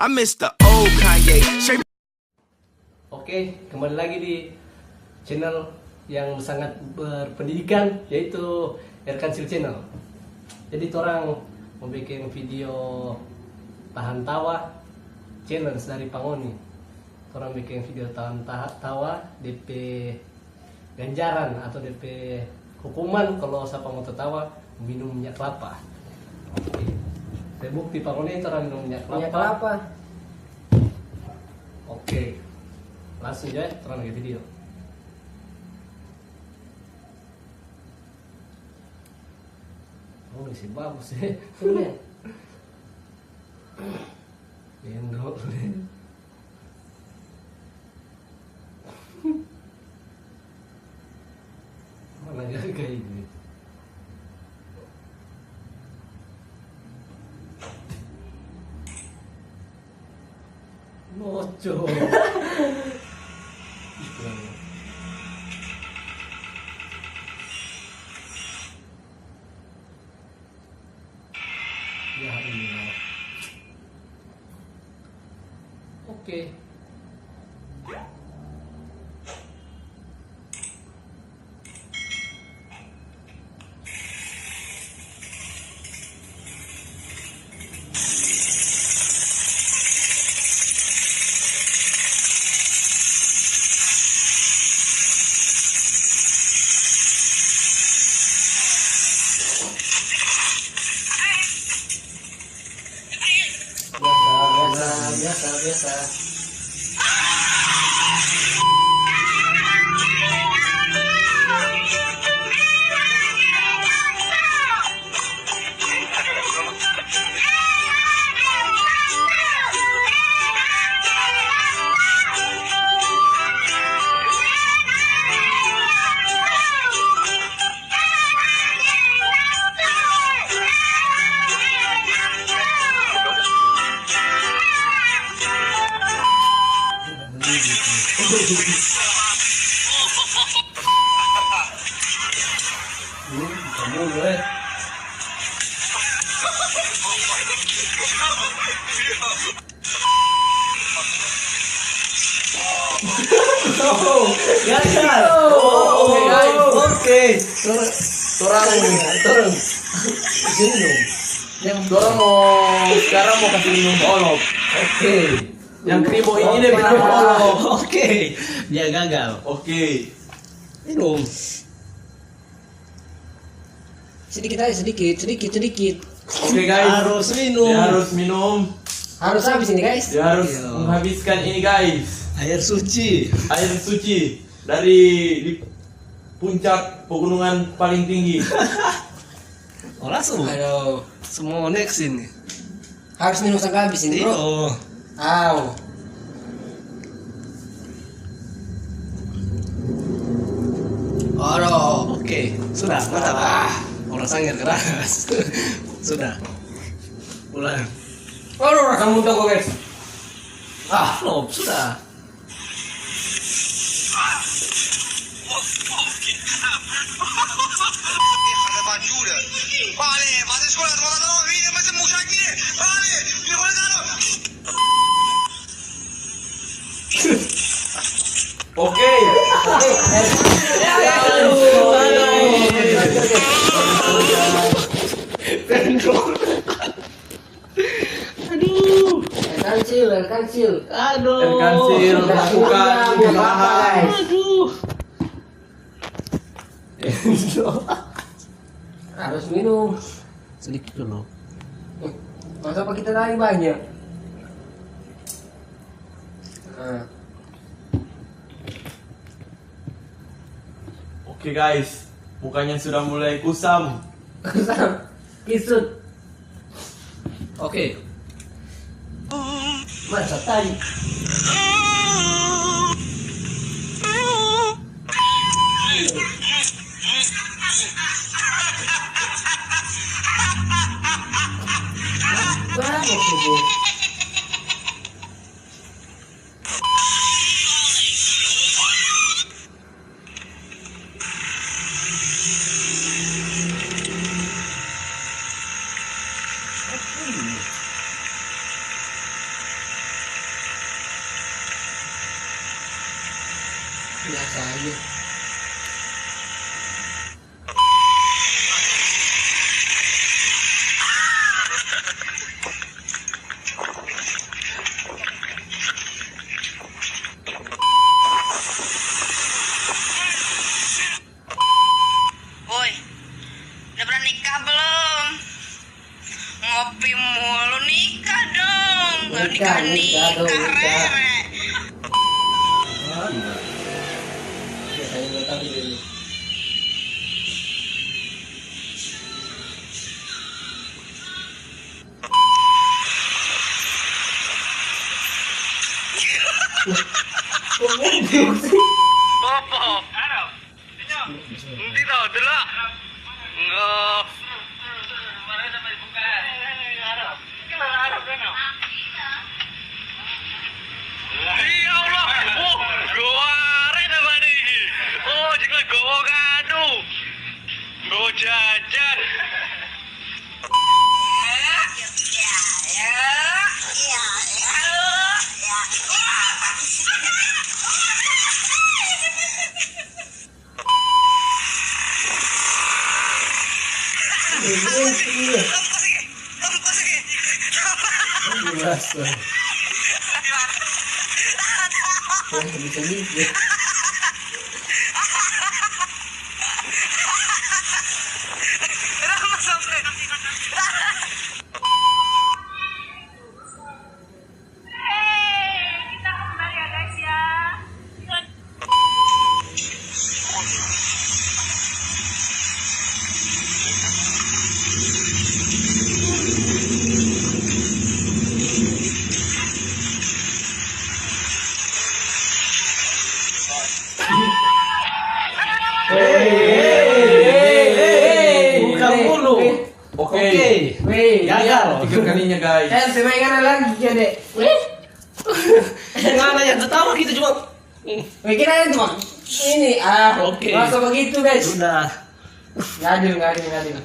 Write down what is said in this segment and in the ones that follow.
I miss the old Kanye. Oke, kembali lagi di channel yang sangat berpendidikan, yaitu Erkansil Channel. Jadi orang mau bikin video tahan tawa challenge dari Pangoni. Orang bikin video tahan tawa DP ganjaran atau DP hukuman kalau siapa mau tertawa minum minyak kelapa. Oke. Terbukti Pangoni orang minum minyak kelapa. Minyak kelapa. Oke. Langsung aja terang lagi video. Oh, masih bagus ya. Sudah. Gendong. Mana gak kayak ini? Moco. Ya Allah. Oke. Biasa. Kamu boleh. Gagal. Oke guys. Oke. Torang sini dong. Yang dorong mau sekarang mau kasih minum olok. Oke. Yang kribo ini deh minum olok. Oke. Dia gagal. Oke. Minum. Sedikit aja, sedikit. Oke guys, Harus minum. dia harus minum, Harus habis ini guys. dia harus Iya. menghabiskan ini guys, Air suci. air suci dari di puncak pegunungan paling tinggi. Oh langsung. Aduh, Semua next ini. harus minum sampai habis ini bro. Oh. Aw. Aduh, oke. Sudah, mantap. Orang sangat keras. Sudah. Ulang. Aduh, kamu tunggu guys. Flop, sudah. Bandiura. Vale, vas a escuela, te vas a dar una vida, me hace mucha aquí. Vale, me voy a dar. Oke, Kancil. Aduh. Erkansil melakukan kesalahan. Aduh. Harus minum. Sedikit dulu. Masa apa kita lagi banyak? Nah. Oke guys, mukanya sudah mulai kusam. Kisut. Oke. Masa tadi. Banyak tuh. nikah dong, nikah. Biasanya nggak tahu dulu. Apa? Hindi daw, dala. Enggak. Ya Allah. Oh, gawa naman ini. Oh, jika gawa gado. Gawa jajan. Bisa. Kita kembali ya guys ya. Buka mulu. Oke. Weh, Gagal. Tiga kalinya guys. Semain lagi ya dek. Mana yang tertawa gitu cuma. Weh, kira itu mak. Ini Oke. masa begitu guys. Sudah. Nggak adil.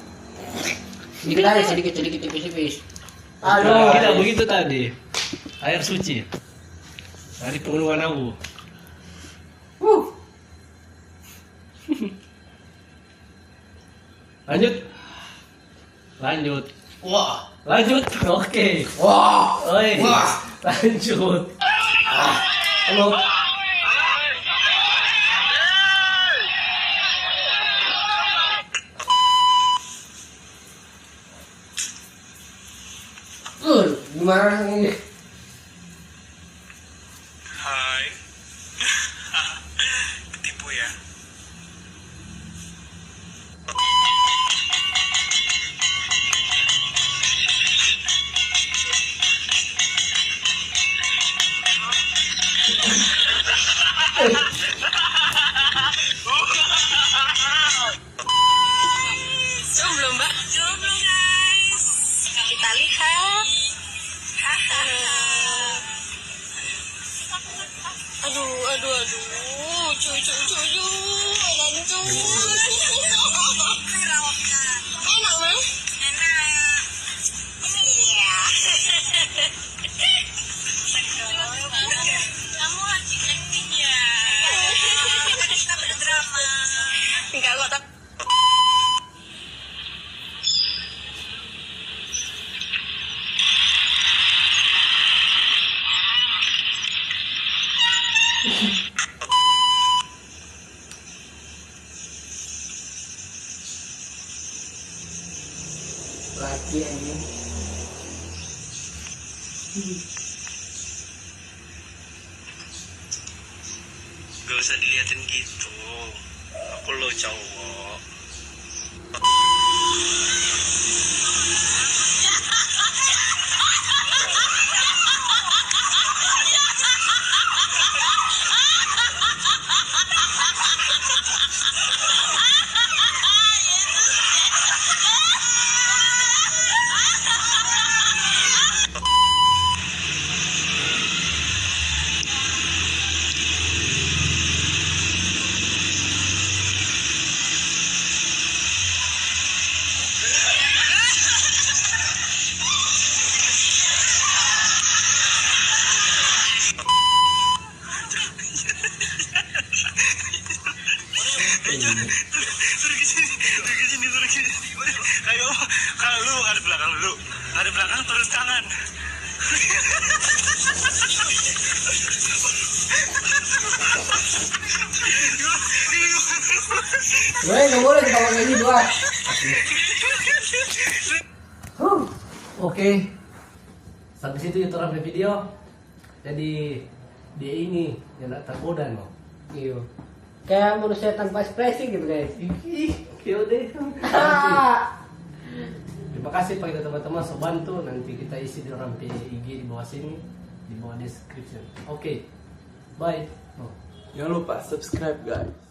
Sedikit aja, sedikit tipis. Tidak begitu tadi. Air suci. Dari pengeluaran aku. Lanjut. Wah, lanjut. Oke. Wah, Oi. Lanjut. Halo. gimana ini? Hai. Ketipu ya. Jomblo mbak. Jomblo guys. Kita lihat. Aduh. Cucu. Lanjut. Enak man? Enak. Iya. Kamu lagi acting ya? Kita berdrama. Enggak kok tapi. Laki ini. Gak usah diliatin gitu. Aku lo cowok. Suruh ke sini. Ayo, kalau lu ada belakang dulu. Ada belakang terus tangan. Weh, nggak boleh ketawa kayak gitu ah. Oke. Sampai situ itu orang video. Jadi dia ini yang tak tergoda no. Iya. Kayak manusia tanpa ekspresi gitu guys. Ih, deh. Terima kasih bagi teman-teman so bantu, nanti kita isi di orang IG di bawah sini, di bawah description. Oke. Bye. Oh. Jangan lupa subscribe guys.